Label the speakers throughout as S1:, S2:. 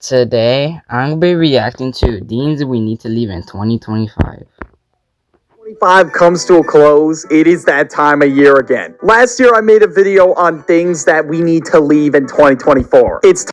S1: Today, I'm gonna be reacting to Deans we need to leave in 2025.
S2: 2025 comes to a close. It is that time of year again. Last year, I made a video on things that we need to leave in 2024. It's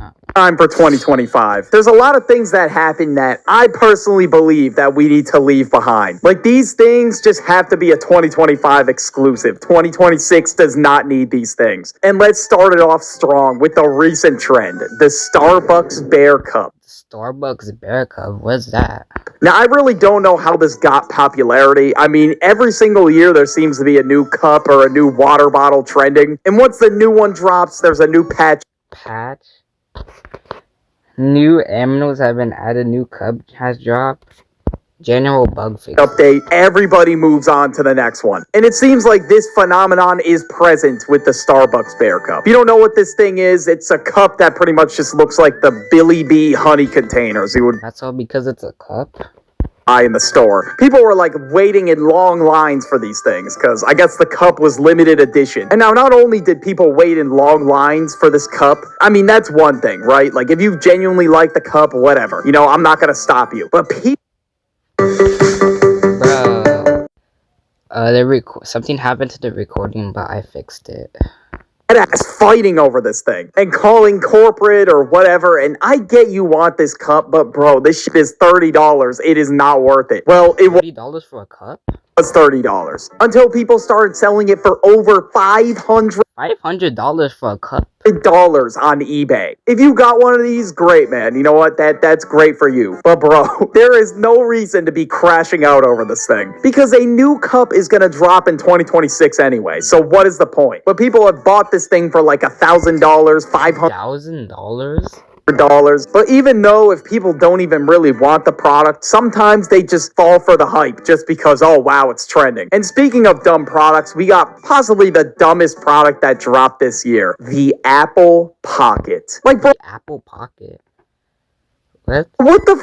S1: Uh,
S2: time for 2025. There's a lot of things that happen that I personally believe that we need to leave behind. Like these things just have to be a 2025 exclusive. 2026 does not need these things. And let's start it off strong with the recent trend, the Starbucks Bear Cup.
S1: Starbucks Bear Cup, what's that?
S2: Now, I really don't know how this got popularity. I mean, every single year there seems to be a new cup or a new water bottle trending. And once the new one drops, there's a new patch.
S1: New aminos have been added, new cup has dropped. General bug fix.
S2: Update, everybody moves on to the next one. And it seems like this phenomenon is present with the Starbucks Bear Cup. If you don't know what this thing is, it's a cup that pretty much just looks like the Billy Bee honey containers you would
S1: That's all because it's a cup?
S2: buy in the store. People were like waiting in long lines for these things because I guess the cup was limited edition. And now not only did people wait in long lines for this cup, I mean, that's one thing, right? Like if you genuinely like the cup, whatever, you know, I'm not going to stop you. But people
S1: Something happened to the recording, but I fixed it.
S2: ass fighting over this thing and calling corporate or whatever. And I get you want this cup, but bro, this shit is $30. It is not worth it. Well, it
S1: $30 for a cup?
S2: was $30 until people started selling it for over $500
S1: $500 for a cup?
S2: on eBay. If you got one of these, great, man. You know what? That's great for you. But bro, there is no reason to be crashing out over this thing because a new cup is gonna drop in 2026 anyway. So what is the point? But people have bought this thing for like $1,000,
S1: $1,000?
S2: But even though if people don't even really want the product, sometimes they just fall for the hype just because, oh wow, it's trending. And speaking of dumb products, we got possibly the dumbest product that dropped this year, the Apple Pocket. Like, bro,
S1: Apple Pocket. What?
S2: what the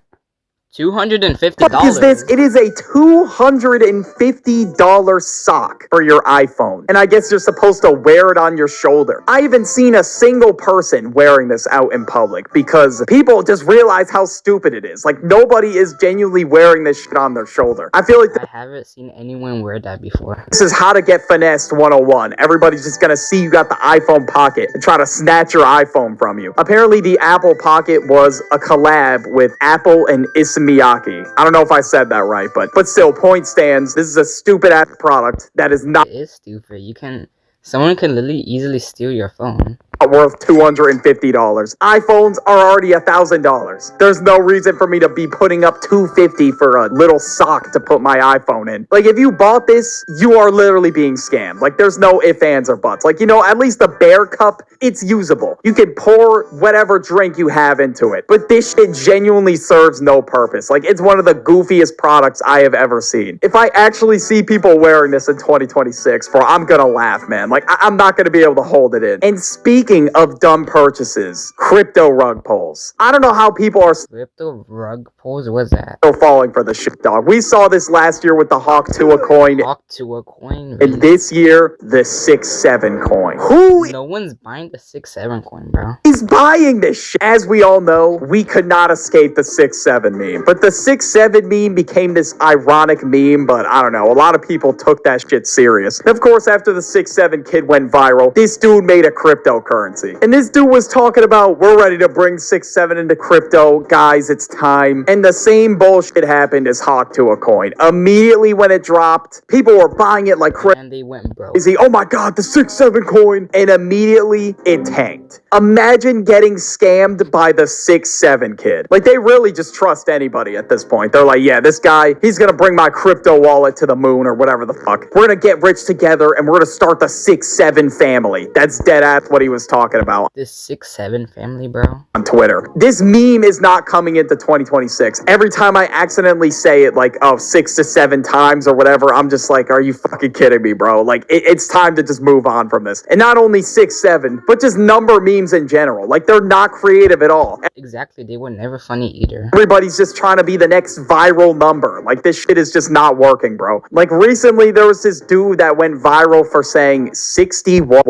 S1: $250?
S2: fuck is this? It is a $250 sock for your iPhone. And I guess you're supposed to wear it on your shoulder. I haven't seen a single person wearing this out in public because people just realize how stupid it is. Like, nobody is genuinely wearing this shit on their shoulder. I feel like
S1: I haven't seen anyone wear that before.
S2: this is how to get finessed 101. Everybody's just gonna see you got the iPhone Pocket and try to snatch your iPhone from you. Apparently, the Apple Pocket was a collab with Apple and Miyake. I don't know if I said that right, but still, point stands. This is a stupid ass product that is not
S1: It is stupid. Someone can literally easily steal your phone.
S2: worth $250. iPhones are already $1,000. There's no reason for me to be putting up $250 for a little sock to put my iPhone in. Like, if you bought this, you are literally being scammed. Like, there's no ifs, ands, or buts. Like, you know, at least the Bear Cup, it's usable. You can pour whatever drink you have into it. But this shit genuinely serves no purpose. Like, it's one of the goofiest products I have ever seen. If I actually see people wearing this in 2026, bro, I'm gonna laugh, man. Like, I'm not gonna be able to hold it in. And speaking of dumb purchases, crypto rug pulls. I don't know how people are
S1: Crypto rug pulls? What's that?
S2: still falling for the shit, dog. We saw this last year with the Hawk to a coin.
S1: Talk to a coin?
S2: And
S1: Really?
S2: this year, the 6-7 coin. Who
S1: No one's buying the 6-7 coin, bro.
S2: is buying this shit? As we all know, we could not escape the 6-7 meme. But the 6-7 meme became this ironic meme, but I don't know. A lot of people took that shit serious. And of course, after the 6-7 kid went viral, this dude made a cryptocurrency. And this dude was talking about, we're ready to bring 6-7 into crypto. Guys, it's time. And the same bullshit happened as Hawk to a coin. Immediately when it dropped, people were buying it like crazy.
S1: And they went broke.
S2: Oh my god, the 6-7 coin. And immediately it tanked. Imagine getting scammed by the 6-7 kid. Like, they really just trust anybody at this point. They're like, yeah, this guy, he's gonna bring my crypto wallet to the moon or whatever the fuck. We're gonna get rich together and we're gonna start the 6-7 family. That's dead ass what he was talking about
S1: This 6-7 family, bro.
S2: on Twitter. This meme is not coming into 2026. Every time I accidentally say it like, oh, 6 to 7 times or whatever, I'm just like, are you fucking kidding me, bro? Like, it's time to just move on from this. And not only 6-7, but just number memes in general. Like, they're not creative at all.
S1: Exactly, they were never funny either.
S2: Everybody's just trying to be the next viral number. Like, this shit is just not working, bro. Like, recently there was this dude that went viral for saying 61.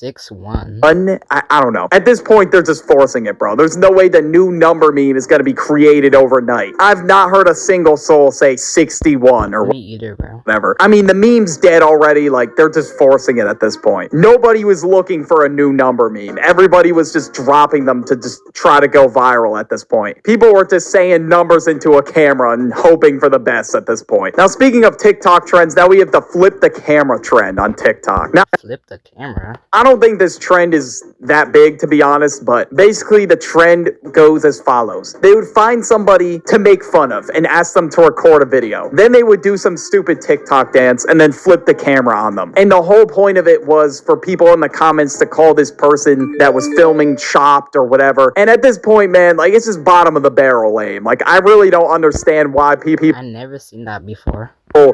S1: 6-1.
S2: I don't know. At this point, they're just forcing it, bro. There's no way the new number meme is going to be created overnight. I've not heard a single soul say 61 or
S1: Me either, bro.
S2: whatever. I mean, the meme's dead already. Like, they're just forcing it at this point. Nobody was looking for a new number meme. Everybody was just dropping them to just try to go viral at this point. People were just saying numbers into a camera and hoping for the best at this point. Now, speaking of TikTok trends, now we have the flip the camera trend on TikTok. Now,
S1: Flip the camera?
S2: I don't think this trend is that big, to be honest, but basically the trend goes as follows. They would find somebody to make fun of and ask them to record a video. Then they would do some stupid TikTok dance and then flip the camera on them. And the whole point of it was for people in the comments to call this person that was filming chopped or whatever. And at this point, man, like, it's just bottom of the barrel lame. Like, I really don't understand why people
S1: I never seen that before.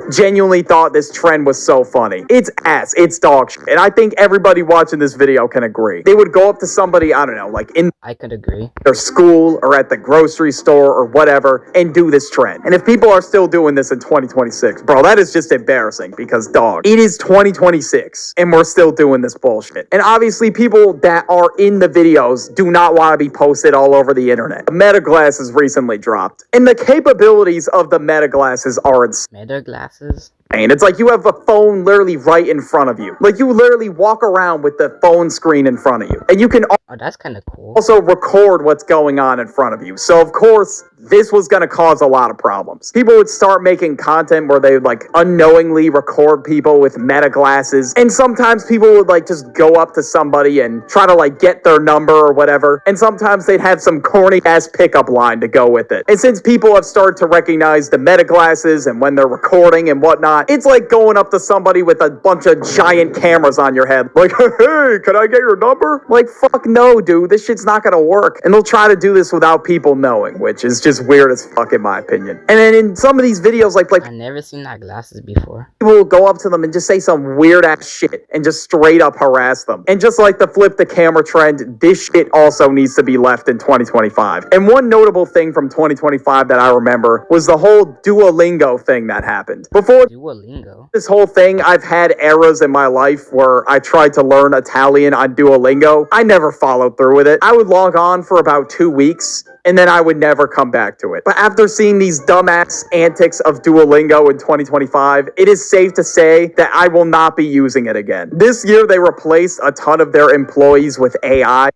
S2: genuinely thought this trend was so funny. It's ass. It's dog shit. And I think everybody watching this video can agree. They would go up to somebody, I don't know, like in
S1: I could agree.
S2: their school or at the grocery store or whatever and do this trend. And if people are still doing this in 2026, bro, that is just embarrassing because, dog, it is 2026 and we're still doing this bullshit. And obviously people that are in the videos do not want to be posted all over the internet. The Meta glasses recently dropped and the capabilities of the Meta glasses are insane.
S1: Meta glasses?
S2: It's like you have a phone literally right in front of you. Like, you literally walk around with the phone screen in front of you. And you can
S1: Oh, that's kind of cool.
S2: also record what's going on in front of you. So, of course, this was going to cause a lot of problems. People would start making content where they would, like, unknowingly record people with Meta glasses. And sometimes people would, like, just go up to somebody and try to, like, get their number or whatever. And sometimes they'd have some corny-ass pickup line to go with it. And since people have started to recognize the Meta glasses and when they're recording and whatnot, it's like going up to somebody with a bunch of giant cameras on your head. Like, hey, can I get your number? Like, fuck no, dude. This shit's not gonna work. And they'll try to do this without people knowing, which is just weird as fuck in my opinion. And then in some of these videos, like
S1: I never seen that glasses before.
S2: people will go up to them and just say some weird ass shit and just straight up harass them. And just like the flip the camera trend, this shit also needs to be left in 2025. And one notable thing from 2025 that I remember was the whole Duolingo thing that happened. Before
S1: Duolingo?
S2: this whole thing, I've had eras in my life where I tried to learn Italian on Duolingo. I never followed through with it. I would log on for about 2 weeks and then I would never come back to it. But after seeing these dumbass antics of Duolingo in 2025, it is safe to say that I will not be using it again. This year, they replaced a ton of their employees with AI.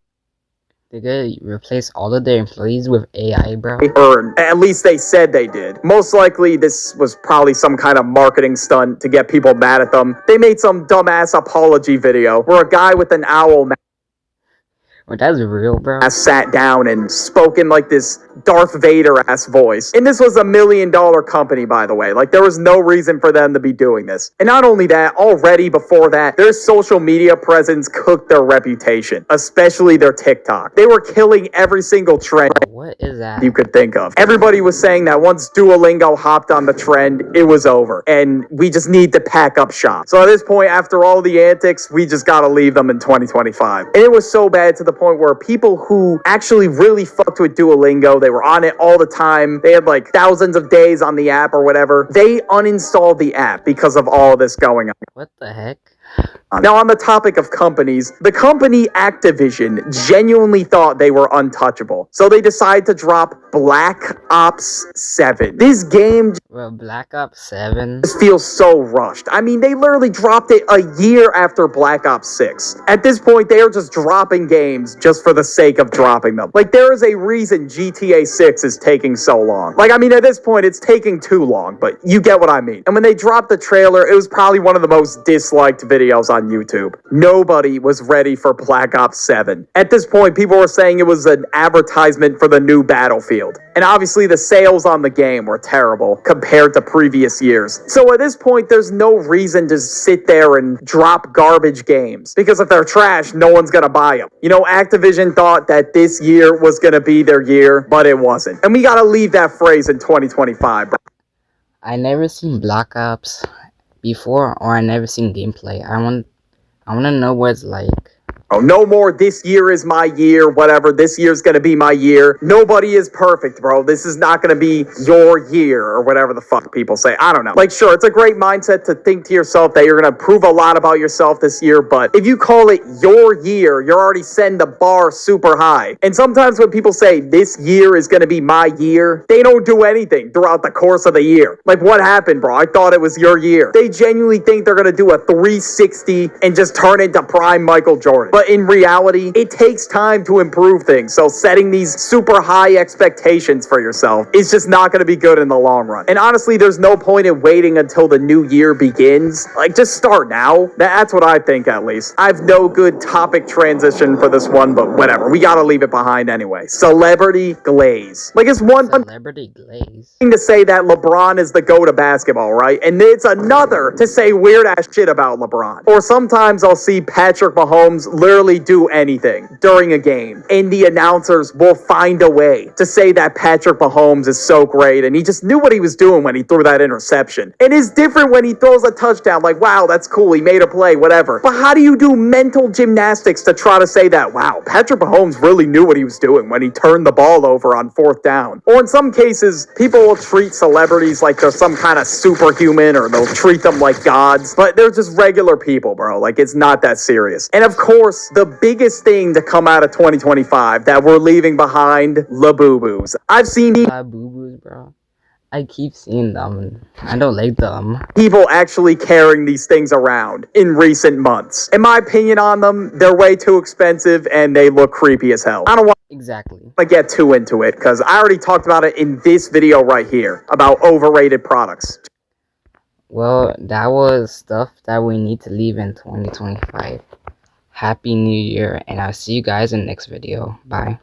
S1: They're gonna replace all of their employees with AI, bro?
S2: Or at least they said they did. Most likely, this was probably some kind of marketing stunt to get people mad at them. They made some dumbass apology video where a guy with an owl mask
S1: Well, that's real, bro.
S2: sat down and spoke in like this Darth Vader ass voice. And this was $1 million company, by the way. Like, there was no reason for them to be doing this. And not only that, already before that, their social media presence cooked their reputation, especially their TikTok. They were killing every single trend
S1: Bro, what is that?
S2: you could think of. Everybody was saying that once Duolingo hopped on the trend, it was over. And we just need to pack up shop. So at this point, after all the antics, we just gotta leave them in 2025. And it was so bad to the point where people who actually really fucked with Duolingo, they were on it all the time, they had like thousands of days on the app or whatever, they uninstalled the app because of all of this going on.
S1: What the heck?
S2: Now, on the topic of companies, the company Activision genuinely thought they were untouchable. So they decided to drop Black Ops 7. This game
S1: Well, Black Ops 7?
S2: just feels so rushed. I mean, they literally dropped it a year after Black Ops 6. At this point, they are just dropping games just for the sake of dropping them. Like, there is a reason GTA 6 is taking so long. Like, I mean, at this point, it's taking too long, but you get what I mean. And when they dropped the trailer, it was probably one of the most disliked videos on YouTube. Nobody was ready for Black Ops 7. At this point, people were saying it was an advertisement for the new Battlefield. And obviously, the sales on the game were terrible compared to previous years. So at this point, there's no reason to sit there and drop garbage games. Because if they're trash, no one's gonna buy them. You know, Activision thought that this year was gonna be their year, but it wasn't. And we gotta leave that phrase in 2025, bro.
S1: I never seen Black Ops before, or I never seen gameplay. I want to know what it's like.
S2: Oh, no more, this year is my year, whatever, this year's gonna be my year. Nobody is perfect, bro. This is not gonna be your year, or whatever the fuck people say. I don't know. Like, sure, it's a great mindset to think to yourself that you're gonna prove a lot about yourself this year, but if you call it your year, you're already setting the bar super high. And sometimes when people say, this year is gonna be my year, they don't do anything throughout the course of the year. Like, what happened, bro? I thought it was your year. They genuinely think they're gonna do a 360 and just turn into prime Michael Jordan. But in reality, it takes time to improve things. So setting these super high expectations for yourself is just not going to be good in the long run. And honestly, there's no point in waiting until the new year begins. Like, just start now. That's what I think, at least. I have no good topic transition for this one, but whatever. We got to leave it behind anyway. Celebrity glaze. Like, it's one
S1: Celebrity glaze.
S2: thing to say that LeBron is the GOAT of basketball, right? And it's another to say weird ass shit about LeBron. Or sometimes I'll see Patrick Mahomes literally do anything during a game, and the announcers will find a way to say that Patrick Mahomes is so great and he just knew what he was doing when he threw that interception. And it's different when he throws a touchdown, like, wow, that's cool, he made a play, whatever. But how do you do mental gymnastics to try to say that, wow, Patrick Mahomes really knew what he was doing when he turned the ball over on 4th down? Or in some cases, people will treat celebrities like they're some kind of superhuman, or they'll treat them like gods, but they're just regular people, bro. Like, it's not that serious. And of course, the biggest thing to come out of 2025 that we're leaving behind, labubus. I've seen
S1: Labubus, bro. I keep seeing them. I don't like them.
S2: people actually carrying these things around in recent months. In my opinion on them, they're way too expensive and they look creepy as hell. I don't want
S1: Exactly.
S2: to get too into it because I already talked about it in this video right here about overrated products.
S1: Well, that was stuff that we need to leave in 2025. Happy New Year, and I'll see you guys in the next video. Bye.